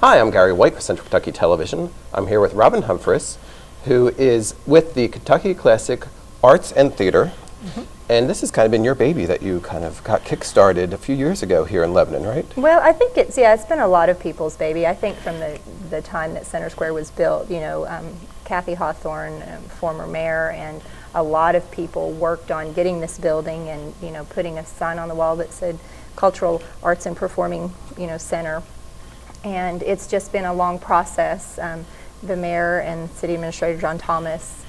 Hi, I'm Gary White with Central Kentucky Television. I'm here with Robin Humphreys, who is with the Kentucky Classic Arts and Theater. And this has kind of been your baby that you kind of got kick-started a few years ago here in Lebanon, right? Well, I think it's been a lot of people's baby. I think from the time that Center Square was built, Kathy Hawthorne, former mayor, and a lot of people worked on getting this building and, putting a sign on the wall that said Cultural Arts and Performing, Center. And it's just been a long process. The mayor and city administrator John Thomas,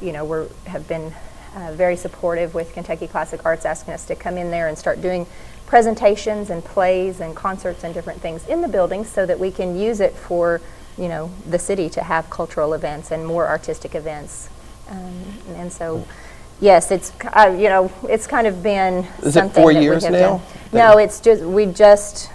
have been very supportive with Kentucky Classic Arts, asking us to come in there and start doing presentations and plays and concerts and different things in the building so that we can use it for, the city to have cultural events and more artistic events. And so, yes, it's it's kind of been Is something it 4 that years we have now? done. No, it's just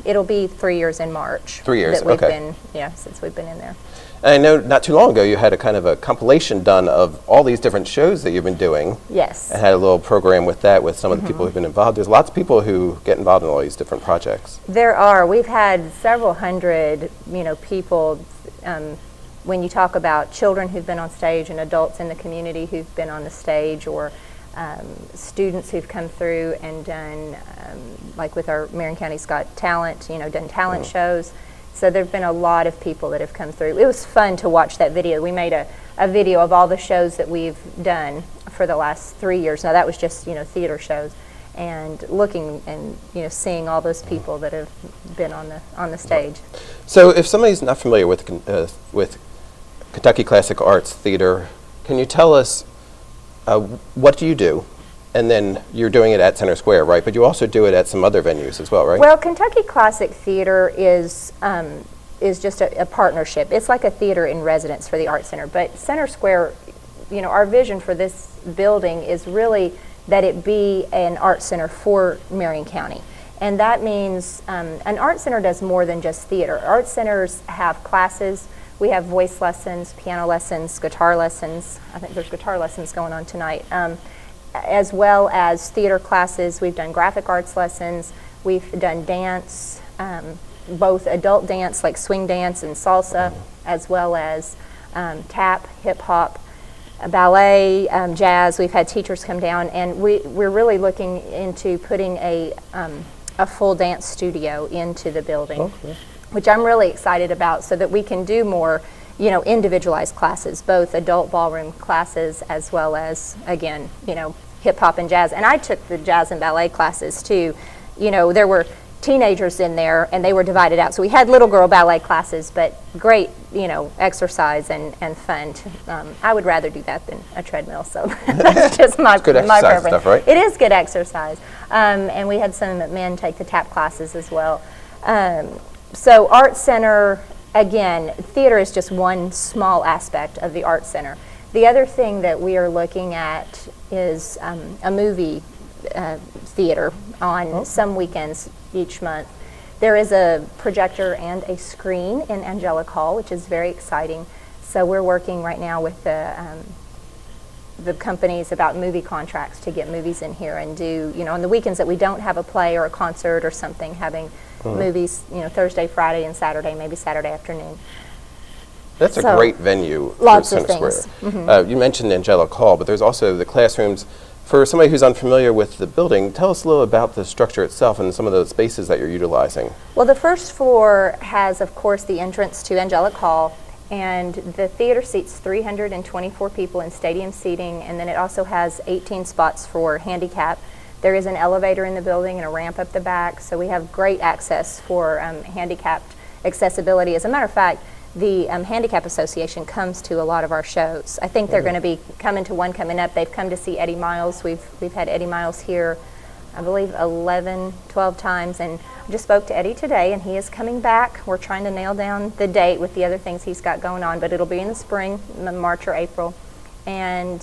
it'll be 3 years in March. 3 years, that we've okay. been, since we've been in there. And I know not too long ago you had a kind of a compilation done of all these different shows that you've been doing. Yes. And had a little program with that with some of the people who've been involved. There's lots of people who get involved in all these different projects. There are. We've had several hundred, people. When you talk about children who've been on stage and adults in the community who've been on the stage, or students who've come through and done, like with our Marion County's Got Talent, done talent shows. So there've been a lot of people that have come through. It was fun to watch that video. We made a video of all the shows that we've done for the last 3 years. Now that was just, theater shows. And looking and seeing all those people that have been on the stage. So if somebody's not familiar with Kentucky Classic Arts Theater, can you tell us what do you do? And then you're doing it at Center Square, right? But you also do it at some other venues as well, right? Well, Kentucky Classic Theater is just a partnership. It's like a theater in residence for the Art Center. But Center Square, our vision for this building is really that it be an art center for Marion County. And that means an art center does more than just theater. Art centers have classes. We have voice lessons, piano lessons, guitar lessons. I think there's guitar lessons going on tonight. As well as theater classes. We've done graphic arts lessons. We've done dance, both adult dance like swing dance and salsa, as well as tap, hip hop, ballet, jazz. We've had teachers come down, and we're really looking into putting a full dance studio into the building, which I'm really excited about, so that we can do more individualized classes, both adult ballroom classes as well as, again, hip hop and jazz. And I took the jazz and ballet classes too. There were teenagers in there and they were divided out. So we had little girl ballet classes, but great, exercise and fun. I would rather do that than a treadmill, so that's just my preference. Stuff, right? It is good exercise. And we had some men take the tap classes as well. So Art Center, again, theater is just one small aspect of the Art Center. The other thing that we are looking at is a movie theater on some weekends each month. There is a projector and a screen in Angelic Hall, which is very exciting. So we're working right now with the companies about movie contracts to get movies in here and do, on the weekends that we don't have a play or a concert or something, having movies, Thursday, Friday, and Saturday, maybe Saturday afternoon. That's a great venue for lots Center of things. Square. You mentioned Angelic Hall, but there's also the classrooms. For somebody who's unfamiliar with the building, tell us a little about the structure itself and some of those spaces that you're utilizing. Well, the first floor has, of course, the entrance to Angelic Hall, and the theater seats 324 people in stadium seating, and then it also has 18 spots for handicap. There is an elevator in the building and a ramp up the back, so we have great access for handicapped accessibility. As a matter of fact, the Handicap Association comes to a lot of our shows. I think they're going to be coming to one coming up. They've come to see Eddie Miles. We've had Eddie Miles here, I believe, 11, 12 times, and I just spoke to Eddie today, and he is coming back. We're trying to nail down the date with the other things he's got going on, but it'll be in the spring, March or April. And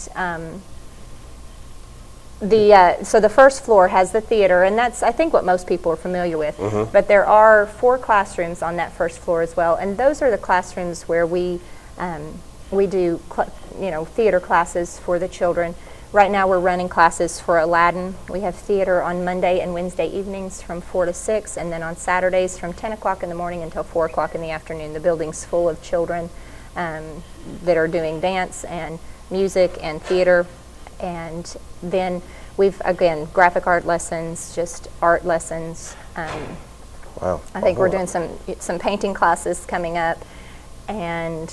so the first floor has the theater, and that's, I think, what most people are familiar with. But there are 4 classrooms on that first floor as well, and those are the classrooms where we do theater classes for the children. Right now we're running classes for Aladdin. We have theater on Monday and Wednesday evenings from 4 to 6, and then on Saturdays from 10 o'clock in the morning until 4 o'clock in the afternoon. The building's full of children that are doing dance and music and theater. And then we've, again, graphic art lessons, just art lessons. Wow. I think we're doing some painting classes coming up, and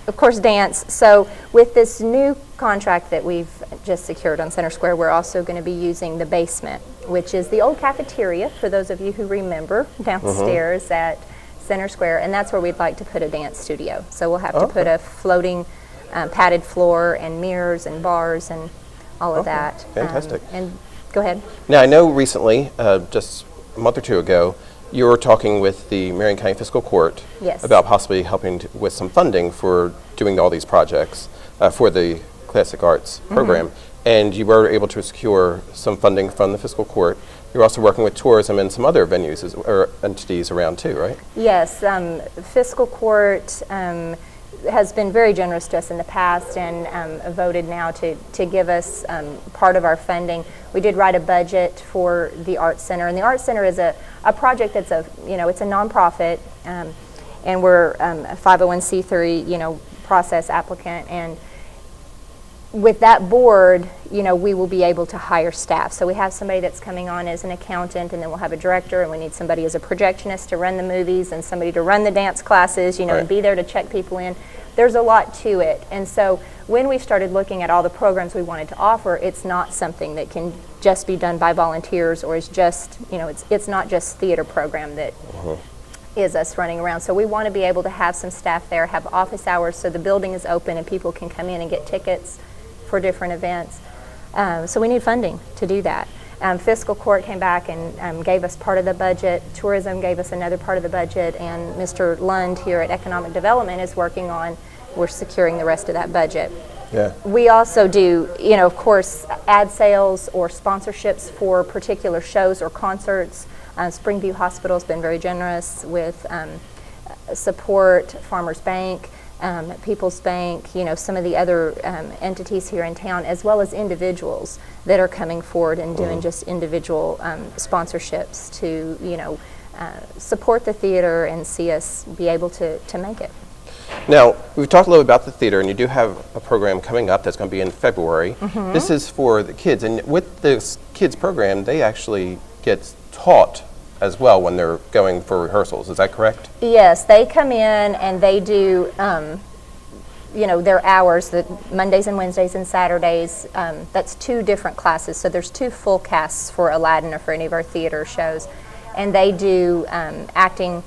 of course dance. So with this new contract that we've just secured on Center Square, we're also going to be using the basement, which is the old cafeteria, for those of you who remember, downstairs at Center Square, and that's where we'd like to put a dance studio. So we'll have to put a floating padded floor and mirrors and bars and all of that. Fantastic. And go ahead. Now, I know recently, just a month or two ago, you were talking with the Marion County Fiscal Court about possibly helping with some funding for doing all these projects for the Classic Arts program. And you were able to secure some funding from the Fiscal Court. You're also working with tourism and some other venues or entities around too, right? Yes, Fiscal Court has been very generous to us in the past and voted now to give us part of our funding. We did write a budget for the Arts Center, and the Arts Center is a project that's it's a nonprofit, and we're a 501c3 process applicant, and with that board, we will be able to hire staff. So we have somebody that's coming on as an accountant, and then we'll have a director, and we need somebody as a projectionist to run the movies, and somebody to run the dance classes, and be there to check people in. There's a lot to it. And so when we started looking at all the programs we wanted to offer, it's not something that can just be done by volunteers, or is just, it's not just theater program that is us running around. So we want to be able to have some staff there, have office hours so the building is open and people can come in and get tickets for different events. So we need funding to do that. Fiscal Court came back and gave us part of the budget. Tourism gave us another part of the budget, and Mr. Lund here at Economic Development is working on, we're securing the rest of that budget. Yeah. We also do, of course, ad sales or sponsorships for particular shows or concerts. Springview Hospital has been very generous with support, Farmers Bank, People's Bank, some of the other entities here in town, as well as individuals that are coming forward and doing just individual sponsorships to, support the theater and see us be able to make it. Now, we've talked a little about the theater, and you do have a program coming up that's going to be in February. This is for the kids, and with this kids program, they actually get taught as well when they're going for rehearsals. Is that correct? Yes, they come in and they do, their hours, the Mondays and Wednesdays and Saturdays. That's 2 different classes. So there's 2 full casts for Aladdin or for any of our theater shows. And they do acting,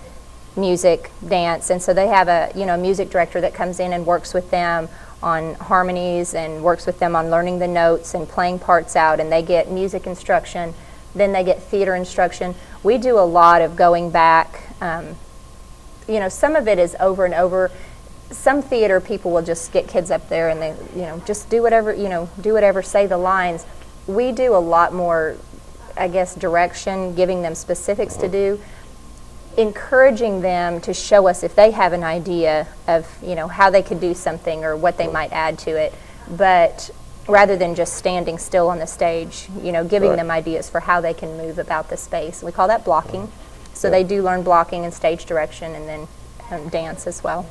music, dance. And so they have a music director that comes in and works with them on harmonies and works with them on learning the notes and playing parts out. And they get music instruction. Then they get theater instruction. We do a lot of going back. Some of it is over and over. Some theater people will just get kids up there and they, just do whatever, say the lines. We do a lot more, I guess, direction, giving them specifics to do, encouraging them to show us if they have an idea of, how they could do something or what they might add to it. But rather than just standing still on the stage, giving them ideas for how they can move about the space. We call that blocking. So they do learn blocking and stage direction, and then dance as well.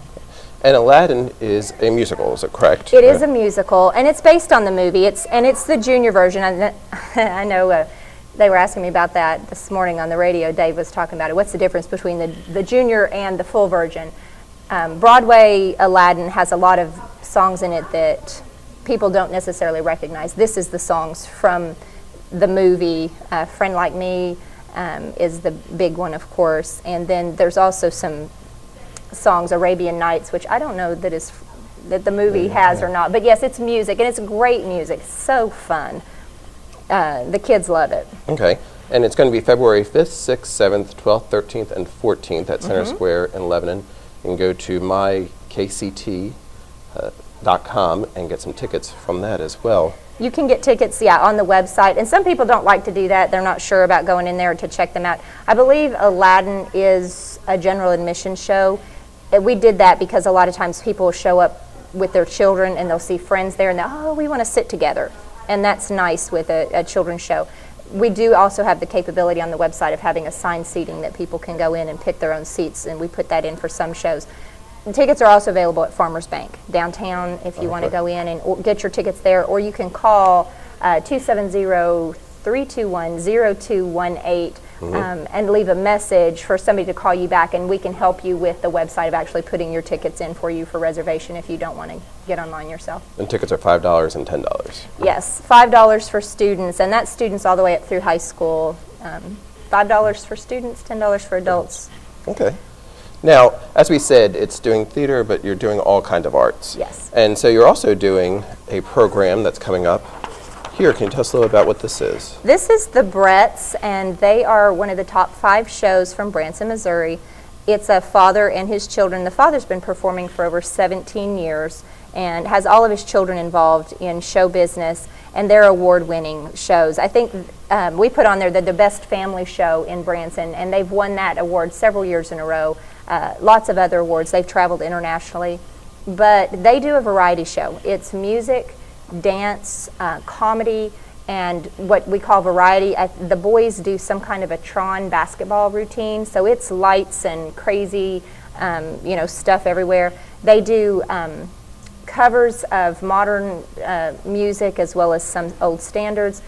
And Aladdin is a musical, is it correct? It is a musical, and it's based on the movie. It's the junior version. I know they were asking me about that this morning on the radio. Dave was talking about it. What's the difference between the junior and the full version? Broadway Aladdin has a lot of songs in it that people don't necessarily recognize. This is the songs from the movie. Friend Like Me is the big one, of course. And then there's also some songs, Arabian Nights, which I don't know that the movie has or not. But yes, it's music, and it's great music. So fun. The kids love it. Okay. And it's going to be February 5th, 6th, 7th, 12th, 13th, and 14th at Center Square in Lebanon. You can go to mykct.com and get some tickets from that as well. You can get tickets, on the website. And some people don't like to do that. They're not sure about going in there to check them out. I believe Aladdin is a general admission show. We did that because a lot of times people show up with their children and they'll see friends there and we want to sit together. and that's nice with a children's show. We do also have the capability on the website of having assigned seating that people can go in and pick their own seats, and we put that in for some shows. And tickets are also available at Farmers Bank downtown if you want to go in and get your tickets there, or you can call 270-321-0218 and leave a message for somebody to call you back, and we can help you with the website of actually putting your tickets in for you for reservation if you don't want to get online yourself. And tickets are $5 and $10. Yes, $5 for students, and that's students all the way up through high school. $5 for students, $10 for adults. Okay. Now, as we said, it's doing theater, but you're doing all kinds of arts. Yes. And so you're also doing a program that's coming up here. Can you tell us a little about what this is? This is the Bretts, and they are one of the top 5 shows from Branson, Missouri. It's a father and his children. The father's been performing for over 17 years and has all of his children involved in show business, and they're award-winning shows. I think we put on there the best family show in Branson, and they've won that award several years in a row. Lots of other awards. They've traveled internationally, but they do a variety show. It's music, dance, comedy, and what we call variety. The boys do some kind of a Tron basketball routine, so it's lights and crazy, stuff everywhere. They do covers of modern music as well as some old standards.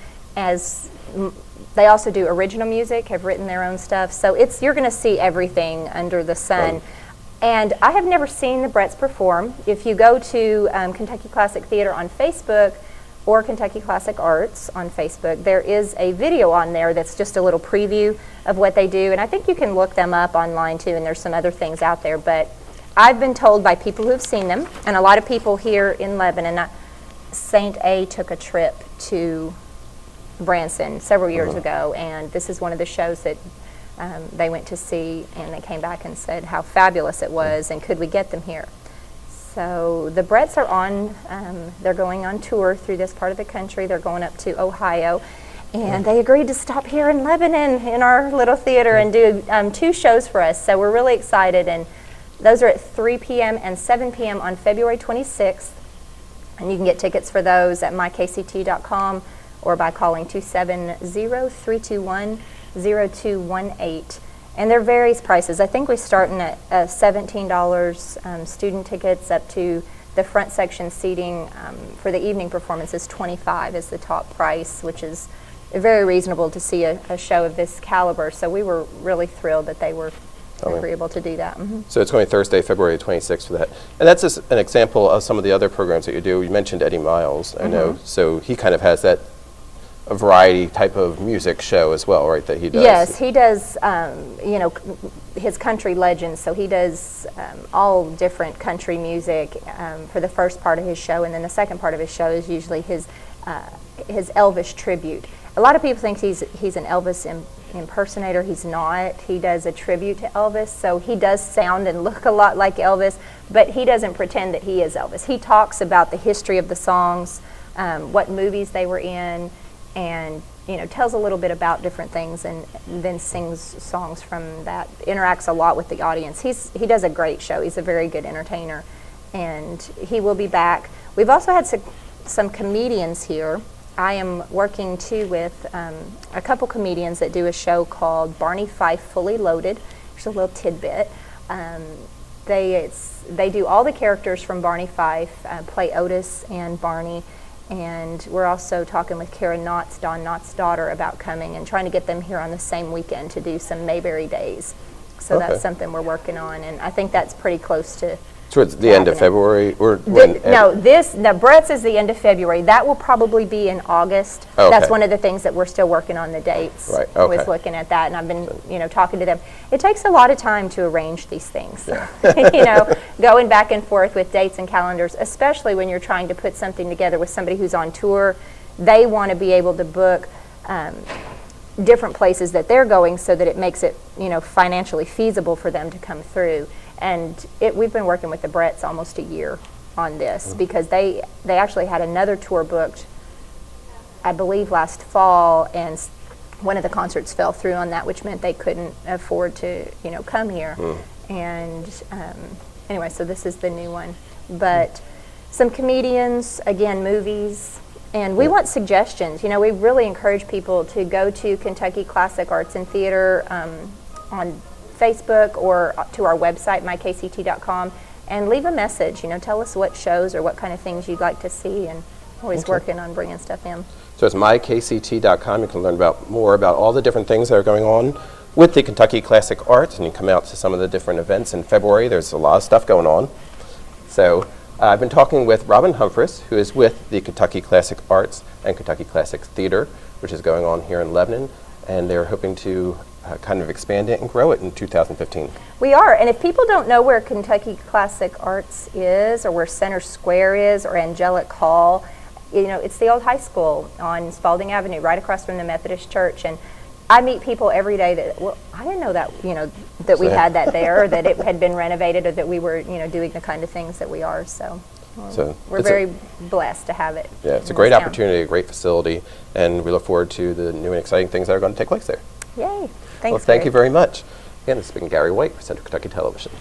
They also do original music, have written their own stuff. So you're going to see everything under the sun. And I have never seen the Bretts perform. If you go to Kentucky Classic Theater on Facebook or Kentucky Classic Arts on Facebook, there is a video on there that's just a little preview of what they do. And I think you can look them up online too, and there's some other things out there. But I've been told by people who have seen them, and a lot of people here in Lebanon, St. A took a trip to Branson several years ago, and this is one of the shows that they went to see, and they came back and said how fabulous it was and could we get them here. So the Bretts are on, they're going on tour through this part of the country. They're going up to Ohio, and they agreed to stop here in Lebanon in our little theater and do 2 shows for us. So we're really excited, and those are at 3 p.m. and 7 p.m. on February 26th, and you can get tickets for those at mykct.com or by calling 270-321-0218. And there are various prices. I think we're starting at $17 student tickets up to the front section seating for the evening performance is $25 is the top price, which is very reasonable to see a show of this caliber. So we were really thrilled that they were able to do that. So it's going Thursday, February 26th for that. And that's just an example of some of the other programs that you do. You mentioned Eddie Miles, I know. So he kind of has that a variety type of music show as well, right, that he does? Yes, he does, his country legends, so he does all different country music for the first part of his show, and then the second part of his show is usually his Elvis tribute. A lot of people think he's an Elvis impersonator. He's not. He does a tribute to Elvis, so he does sound and look a lot like Elvis, but he doesn't pretend that he is Elvis. He talks about the history of the songs, what movies they were in, and tells a little bit about different things, and then sings songs from that. Interacts a lot with the audience. He does a great show. He's a very good entertainer, and he will be back. We've also had some comedians here. I am working too with a couple comedians that do a show called Barney Fife Fully Loaded. Just a little tidbit. They do all the characters from Barney Fife, play Otis and Barney. And we're also talking with Kara Knotts, Don Knotts' daughter, about coming and trying to get them here on the same weekend to do some Mayberry Days. So that's something we're working on, and I think that's pretty close to towards the end of February? Or the Bretts is the end of February. That will probably be in August. Okay. That's one of the things that we're still working on the dates. Right, okay. With looking at that, and I've been talking to them. It takes a lot of time to arrange these things. Going back and forth with dates and calendars, especially when you're trying to put something together with somebody who's on tour. They want to be able to book different places that they're going so that it makes it financially feasible for them to come through. And we've been working with the Bretts almost a year on this because they actually had another tour booked, I believe, last fall, and one of the concerts fell through on that, which meant they couldn't afford to come here. And anyway, so this is the new one. But some comedians, again, movies, And we want suggestions. You know, we really encourage people to go to Kentucky Classic Arts and Theater on Facebook or to our website, mykct.com, and leave a message. You know, tell us what shows or what kind of things you'd like to see, and always working on bringing stuff in. So it's mykct.com. You can learn more about all the different things that are going on with the Kentucky Classic Arts, and you come out to some of the different events in February. There's a lot of stuff going on. So I've been talking with Robin Humphries, who is with the Kentucky Classic Arts and Kentucky Classic Theater, which is going on here in Lebanon, and they're hoping to kind of expand it and grow it in 2015. We are, and if people don't know where Kentucky Classic Arts is, or where Center Square is, or Angelic Hall, you know, it's the old high school on Spalding Avenue, right across from the Methodist Church. And I meet people every day that, well, I didn't know that, you know, that we had that there, or that it had been renovated, or that we were, you know, doing the kind of things that we are. So we're very blessed to have it. Yeah, it's a great opportunity, a great facility, and we look forward to the new and exciting things that are going to take place there. Yay. Thanks, Well, thank you very much. Again, this has been Gary White for Central Kentucky Television.